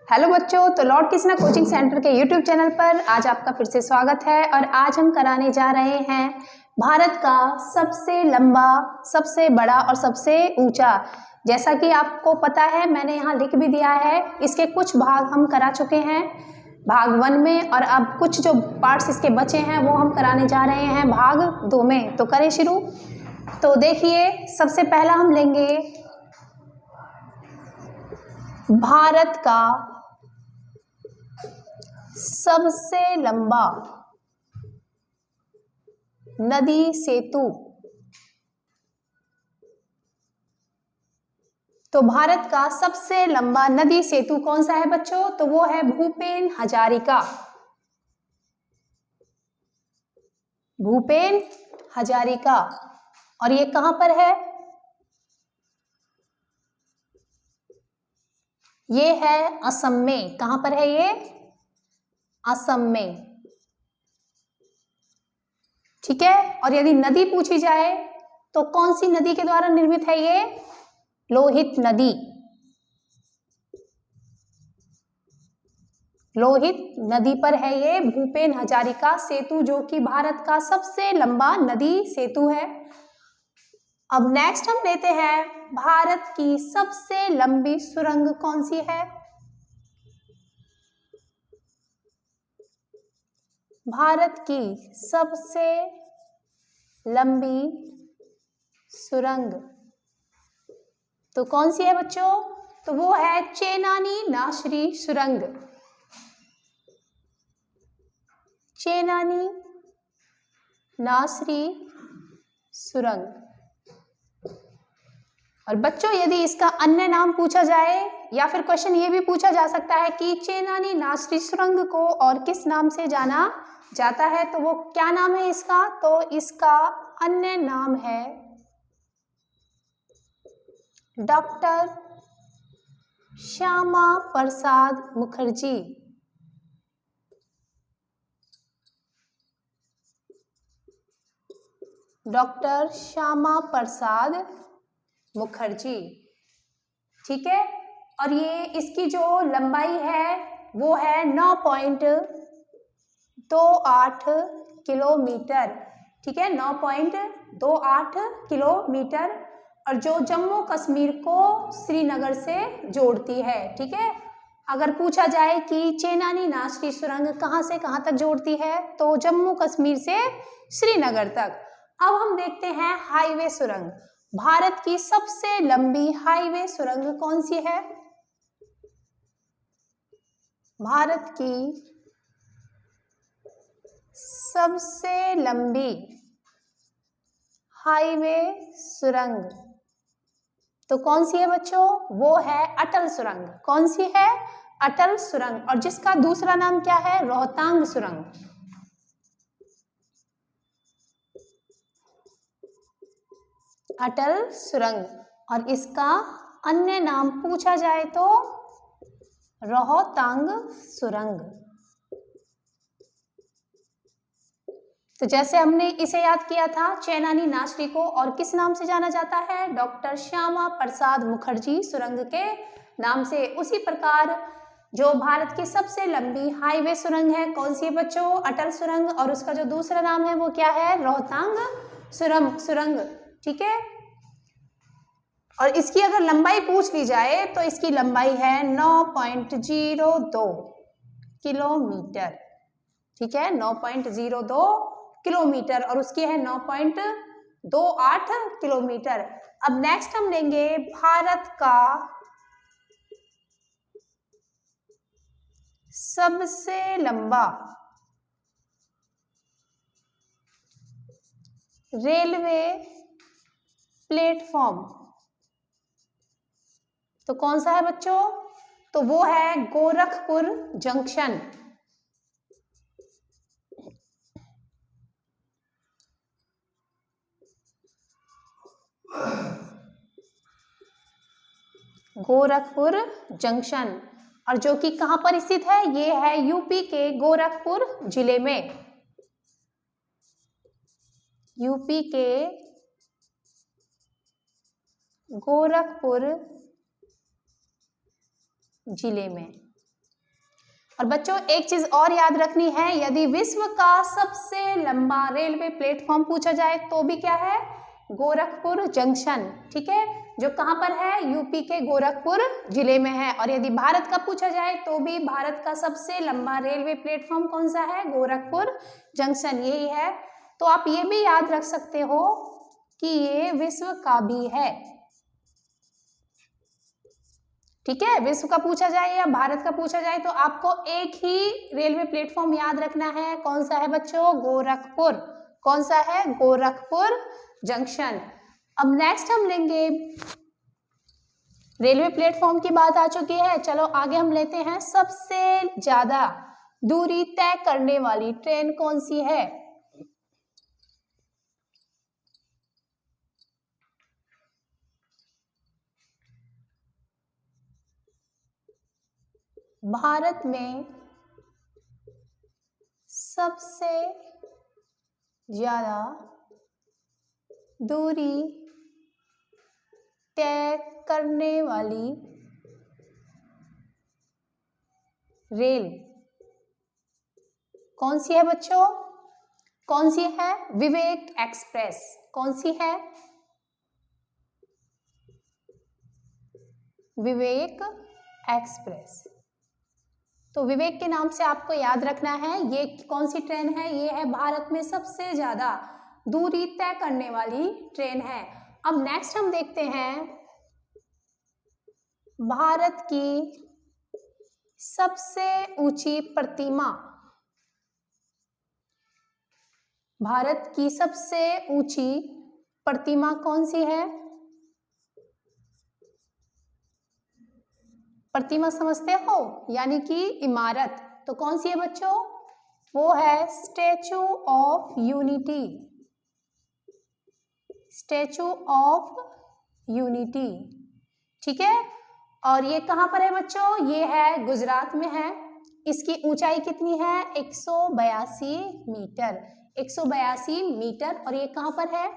Hello बच्चों, तो Lord Krishna coaching centre के यूट्यूब चैनल पर आज आपका फिर से स्वागत है। और आज हम कराने जा रहे हैं भारत का सबसे लंबा, सबसे बड़ा और सबसे ऊंचा। जैसा कि आपको पता है, मैंने यहाँ लिख भी दिया है। इसके कुछ भाग हम करा चुके हैं भाग 1 में, और अब कुछ जो पार्ट्स इसके बचे हैं वो हम कराने जा रहे हैं भाग 2 में। तो करें शुरू। तो देखिए, सबसे पहला हम लेंगे भारत का सबसे लंबा नदी सेतु। तो भारत का सबसे लंबा नदी सेतु कौन सा है बच्चों? तो वो है भूपेन हजारिका। भूपेन हजारिका। और ये कहां पर है? ये है असम में। कहां पर है ये? असम में। ठीक है। और यदि नदी पूछी जाए तो कौन सी नदी के द्वारा निर्मित है ये? लोहित नदी। लोहित नदी पर है ये भूपेन हजारिका सेतु, जो कि भारत का सबसे लंबा नदी सेतु है। अब नेक्स्ट हम लेते हैं, भारत की सबसे लंबी सुरंग कौन सी है? भारत की सबसे लंबी सुरंग तो कौन सी है बच्चों? तो वो है चेनानी नासरी सुरंग। चेनानी नासरी सुरंग। और बच्चों, यदि इसका अन्य नाम पूछा जाए या फिर क्वेश्चन ये भी पूछा जा सकता है कि चेनानी नासरी सुरंग को और किस नाम से जाना जाता है, तो वो क्या नाम है इसका? तो इसका अन्य नाम है डॉक्टर श्यामा प्रसाद मुखर्जी। डॉक्टर श्यामा प्रसाद मुखर्जी। ठीक है। और ये इसकी जो लंबाई है वो है 9.28 किलोमीटर। ठीक है, 9.28 किलोमीटर। और जो जम्मू कश्मीर को श्रीनगर से जोड़ती है। ठीक है। अगर पूछा जाए कि चेनानी नासरी सुरंग कहाँ से कहाँ तक जोड़ती है, तो जम्मू कश्मीर से श्रीनगर तक। अब हम देखते हैं हाईवे सुरंग। भारत की सबसे लंबी हाईवे सुरंग कौन सी है? भारत की सबसे लंबी हाईवे सुरंग तो कौन सी है बच्चों? वो है अटल सुरंग। कौन सी है? अटल सुरंग। और जिसका दूसरा नाम क्या है? रोहतांग सुरंग। अटल सुरंग। और इसका अन्य नाम पूछा जाए तो रोहतांग सुरंग। तो जैसे हमने इसे याद किया था, चेनानी नासरी को और किस नाम से जाना जाता है? डॉक्टर श्यामा प्रसाद मुखर्जी सुरंग के नाम से। उसी प्रकार जो भारत की सबसे लंबी हाईवे सुरंग है, कौन सी है बच्चों? अटल सुरंग। और उसका जो दूसरा नाम है वो क्या है? रोहतांग सुरंग। ठीक है। और इसकी अगर लंबाई पूछ ली जाए तो इसकी लंबाई है 9.02 किलोमीटर। ठीक है, 9.02 किलोमीटर। और उसकी है 9.28 किलोमीटर। अब नेक्स्ट हम लेंगे भारत का सबसे लंबा रेलवे प्लेटफॉर्म तो कौन सा है बच्चों? तो वो है गोरखपुर जंक्शन। गोरखपुर जंक्शन। और जो कि कहां पर स्थित है? ये है यूपी के गोरखपुर जिले में। यूपी के गोरखपुर जिले में। और बच्चों एक चीज और याद रखनी है, यदि विश्व का सबसे लंबा रेलवे प्लेटफॉर्म पूछा जाए तो भी क्या है, गोरखपुर जंक्शन, ठीक है, जो कहाँ पर है, यूपी के गोरखपुर जिले में है। और यदि भारत का पूछा जाए तो भी भारत का सबसे लंबा रेलवे प्लेटफॉर्म कौन सा है, गोरखपुर जंक्शन, यही है। तो आप ये भी याद रख सकते हो कि ये विश्व का भी है, ठीक है। विश्व का पूछा जाए या भारत का पूछा जाए तो आपको एक ही रेलवे प्लेटफॉर्म याद रखना है, कौन सा है बच्चों, गोरखपुर, कौन सा है, गोरखपुर जंक्शन। अब नेक्स्ट हम लेंगे, रेलवे प्लेटफॉर्म की बात आ चुकी है, चलो आगे हम लेते हैं, सबसे ज्यादा दूरी तय करने वाली ट्रेन कौन सी है। भारत में सबसे ज्यादा दूरी तय करने वाली रेल कौन सी है बच्चों, कौन सी है, विवेक एक्सप्रेस, कौन सी है, विवेक एक्सप्रेस। तो विवेक के नाम से आपको याद रखना है, ये कौन सी ट्रेन है, ये है भारत में सबसे ज्यादा दूरी तय करने वाली ट्रेन है। अब नेक्स्ट हम देखते हैं, भारत की सबसे ऊंची प्रतिमा, भारत की सबसे ऊंची प्रतिमा कौन सी है, प्रतिमा समझते हो, यानी कि इमारत, तो कौन सी है बच्चों, वो है statue of unity, statue of unity, ठीक है। और ये कहाँ पर है बच्चों, ये है गुजरात में है। इसकी ऊंचाई कितनी है, 182 मीटर, 182 मीटर, और ये कहाँ पर है,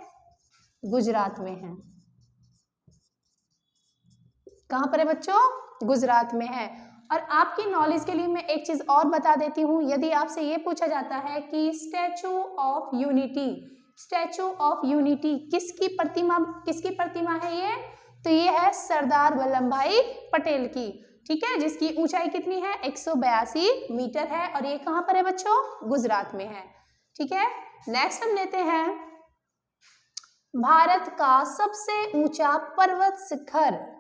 गुजरात में है। कहाँ पर है बच्चों, गुजरात में है। और आपकी नॉलेज के लिए मैं एक चीज और बता देती हूँ, यदि आपसे ये पूछा जाता है कि statue of unity, statue of unity किसकी प्रतिमा है ये, तो ये है सरदार वल्लभ भाई पटेल की, ठीक है, जिसकी ऊंचाई कितनी है, 182 मीटर है, और ये कहाँ पर है बच्चों, गुजरात में है, ठीक है। नेक्स्ट हम लेते हैं, भारत का सबसे ऊंचा पर्वत शिखर,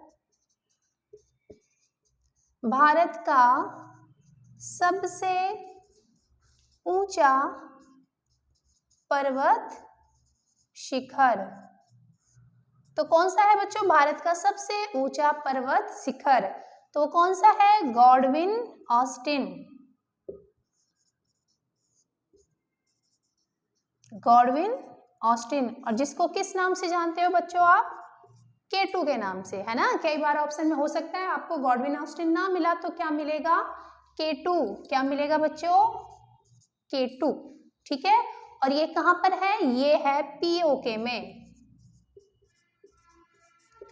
भारत का सबसे ऊंचा पर्वत शिखर, तो कौन सा है बच्चों, भारत का सबसे ऊंचा पर्वत शिखर, तो कौन सा है, गॉडविन ऑस्टिन, गॉडविन ऑस्टिन। और जिसको किस नाम से जानते हो बच्चों आप, K2 के नाम से, है ना। कई बार ऑप्शन में हो सकता है आपको गॉडविन ऑस्टिन ना मिला तो क्या मिलेगा, K2, क्या मिलेगा बच्चों, K2, ठीक है। और ये कहां पर है, ये है POK में,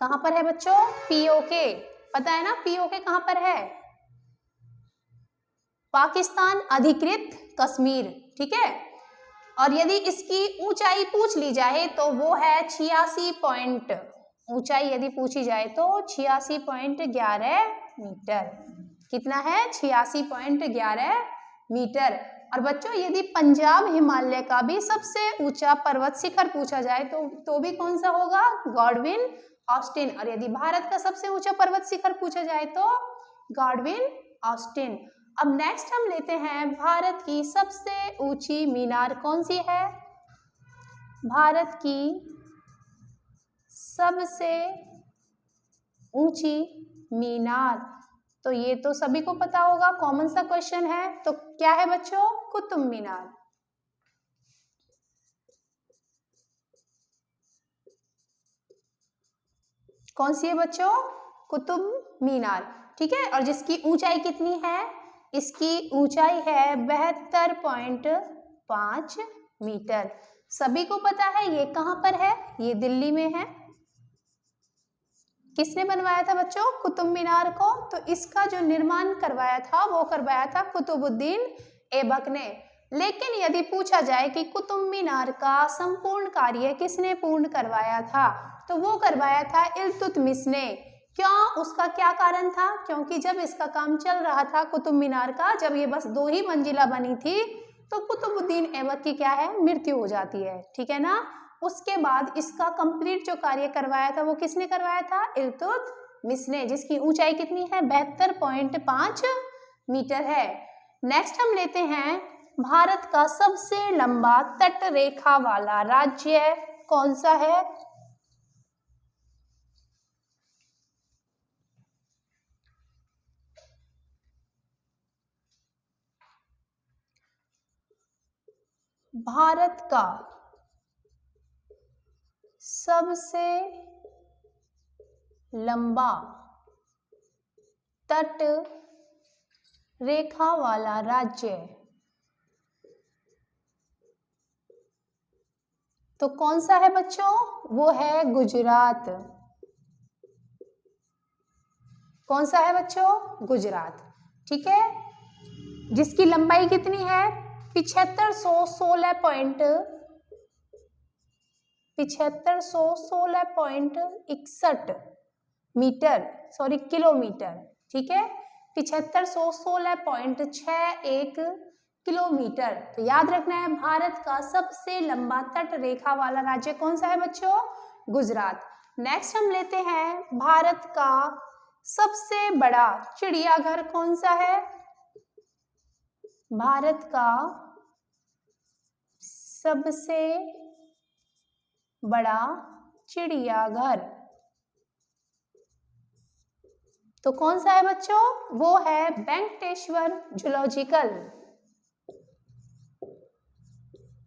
कहां पर है बच्चों, POK, पता है ना POK कहां पर है, पाकिस्तान अधिकृत कश्मीर, ठीक है। और यदि इसकी ऊंचाई पूछ ली जाए तो वो है 86 पॉइंट, ऊंचाई यदि पूछी जाए तो 86.11 मीटर, कितना है, 86.11 मीटर। और बच्चों यदि पंजाब हिमालय का भी सबसे ऊंचा पर्वत शिखर पूछा जाए तो भी कौन सा होगा, गॉडविन ऑस्टिन। और यदि भारत का सबसे ऊंचा पर्वत शिखर पूछा जाए तो गॉडविन ऑस्टिन। अब नेक्स्ट हम लेते हैं, भारत की सबसे ऊंची मीनार कौन सी है, भारत की सबसे ऊंची मीनार, तो ये तो सभी को पता होगा, कॉमन सा क्वेश्चन है, तो क्या है बच्चों, कुतुब मीनार, कौन सी है बच्चों, कुतुब मीनार, ठीक है। और जिसकी ऊंचाई कितनी है, इसकी ऊंचाई है 72.5 मीटर, सभी को पता है ये कहां पर है, ये दिल्ली में है, किसने बनवाया था बच्चों? कुतुब मीनार को। तो इसका जो निर्माण करवाया था वो करवाया था कुतुबुद्दीन ऐबक ने। लेकिन यदि पूछा जाए कि कुतुब मीनार का संपूर्ण कार्य किसने पूर्ण करवाया था, तो वो करवाया था इल्तुतमिश ने। क्यों? उसका क्या कारण था? क्योंकि जब इसका काम चल रहा था कुतुब मीनार का, जब ये बस 2 ही मंजिला बनी थी, तो कुतुबुद्दीन ऐबक की क्या है? मृत्यु हो जाती है, ठीक है ना। उसके बाद इसका कंप्लीट जो कार्य करवाया था वो किसने करवाया था? इल्तुतमिश ने, जिसकी ऊंचाई कितनी है? 72.5 मीटर है। नेक्स्ट हम लेते हैं, भारत का सबसे लंबा तट रेखा वाला राज्य कौन सा है? भारत का सबसे लंबा तट रेखा वाला राज्य तो कौन सा है बच्चों? वो है गुजरात। कौन सा है बच्चों? गुजरात, ठीक है। जिसकी लंबाई कितनी है? 7516.61 मीटर, सॉरी किलोमीटर, ठीक है। 7516.61 किलोमीटर। तो याद रखना है, भारत का सबसे लंबा तट रेखा वाला राज्य कौन सा है बच्चों? गुजरात। नेक्स्ट हम लेते हैं, भारत का सबसे बड़ा चिड़ियाघर कौन सा है? भारत का सबसे बड़ा चिड़ियाघर तो कौन सा है बच्चों? वो है वेंकटेश्वर जूलॉजिकल।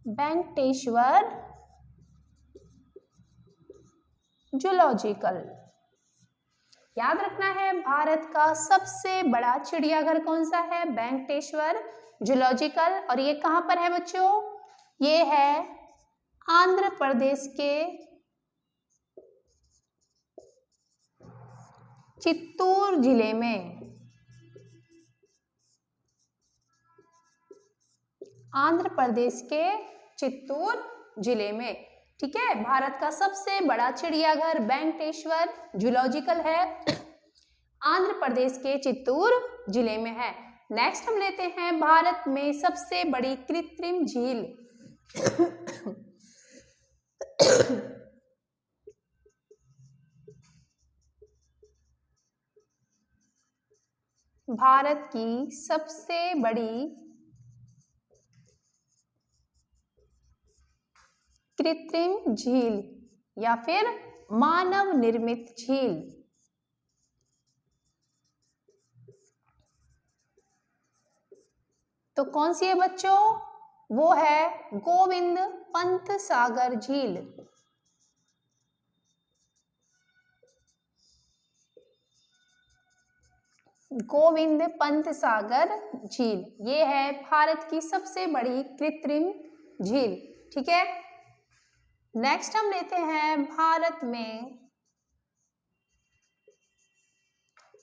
वेंकटेश्वर जूलॉजिकल। याद रखना है, भारत का सबसे बड़ा चिड़ियाघर कौन सा है? वेंकटेश्वर जूलॉजिकल। और ये कहाँ पर है बच्चों? ये है आंध्र प्रदेश के चित्तूर जिले में। आंध्र प्रदेश के चित्तूर जिले में, ठीक है। भारत का सबसे बड़ा चिड़ियाघर वेंकटेश्वर जूलॉजिकल है, आंध्र प्रदेश के चित्तूर जिले में है। नेक्स्ट हम लेते हैं, भारत में सबसे बड़ी कृत्रिम झील भारत की सबसे बड़ी कृत्रिम झील या फिर मानव निर्मित झील तो कौन सी है बच्चों? वो है गोविंद पंत सागर झील। गोविंद पंत सागर झील, ये है भारत की सबसे बड़ी कृत्रिम झील, ठीक है। नेक्स्ट हम लेते हैं, भारत में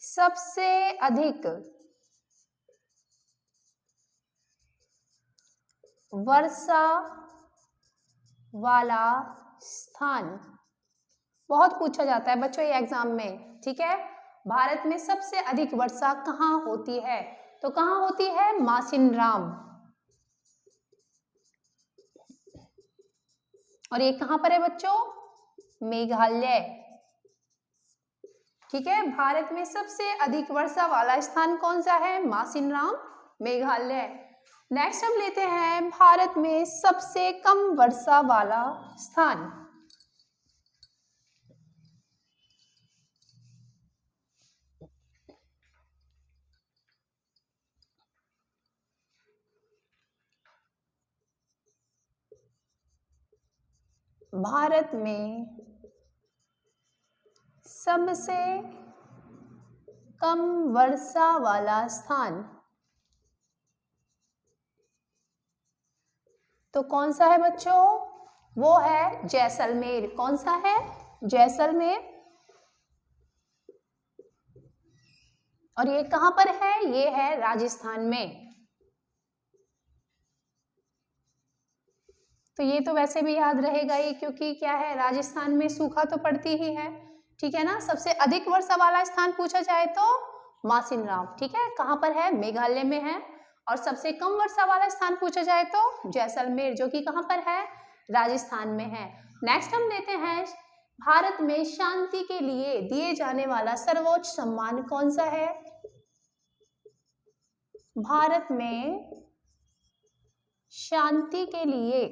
सबसे अधिक वर्षा वाला स्थान, बहुत पूछा जाता है बच्चों ये एग्जाम में, ठीक है। भारत में सबसे अधिक वर्षा कहाँ होती है? तो कहाँ होती है? मासिनराम। और ये कहाँ पर है बच्चों? मेघालय, ठीक है। भारत में सबसे अधिक वर्षा वाला स्थान कौन सा है? मासिनराम, मेघालय। नेक्स्ट हम लेते हैं, भारत में सबसे कम वर्षा वाला स्थान। भारत में सबसे कम वर्षा वाला स्थान तो कौन सा है बच्चों? वो है जैसलमेर। कौन सा है? जैसलमेर। और ये कहाँ पर है? ये है राजस्थान में। तो ये तो वैसे भी याद रहेगा ही, क्योंकि क्या है, राजस्थान में सूखा तो पड़ती ही है, ठीक है ना। सबसे अधिक वर्षा वाला स्थान पूछा जाए तो मासिनराम, ठीक है, कहाँ पर है? मेघालय में है। और सबसे कम वर्षा वाला स्थान पूछा जाए तो जैसलमेर, जो कि कहाँ पर है? राजस्थान में है। नेक्स्ट हम देते हैं, भारत में शांति के लिए दिए जाने वाला सर्वोच्च सम्मान कौन सा है? भारत में शांति के लिए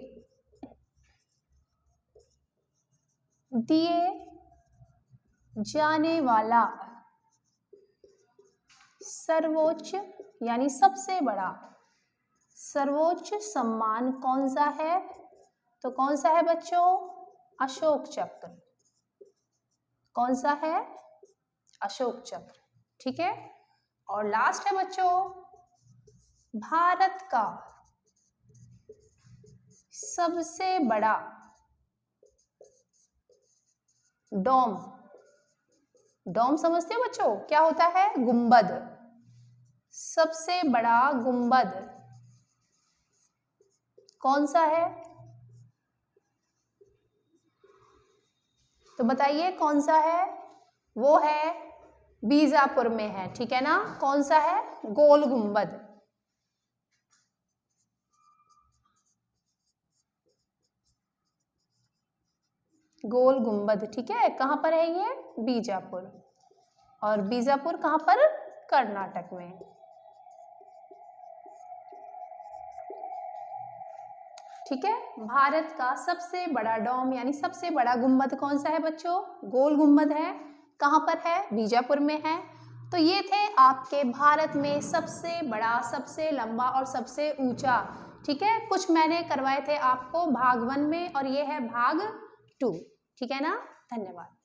दिए जाने वाला सर्वोच्च यानी सबसे बड़ा सर्वोच्च सम्मान कौन सा है? तो कौन सा है बच्चों? अशोक चक्र। कौन सा है? अशोक चक्र, ठीक है। और लास्ट है बच्चों, भारत का सबसे बड़ा डोम। डोम समझते हो बच्चों? क्या होता है? गुंबद। सबसे बड़ा गुंबद कौन सा है? तो बताइए कौन सा है? वो है बीजापुर में है, ठीक है ना। कौन सा है? गोल गुंबद। गोल गुंबद, ठीक है। कहाँ पर है ये? बीजापुर। और बीजापुर कहाँ पर? कर्नाटक में। ठीक है। भारत का सबसे बड़ा डोम यानी सबसे बड़ा गुंबद कौन सा है बच्चों? गोल गुंबद है। कहाँ पर है? बीजापुर में है। तो ये थे आपके भारत में सबसे बड़ा, सबसे लंबा और सबसे ऊंचा, ठीक है। कुछ मैंने करवाए थे आपको भाग 1 में और ये है भाग 2, ठीक है ना। धन्यवाद।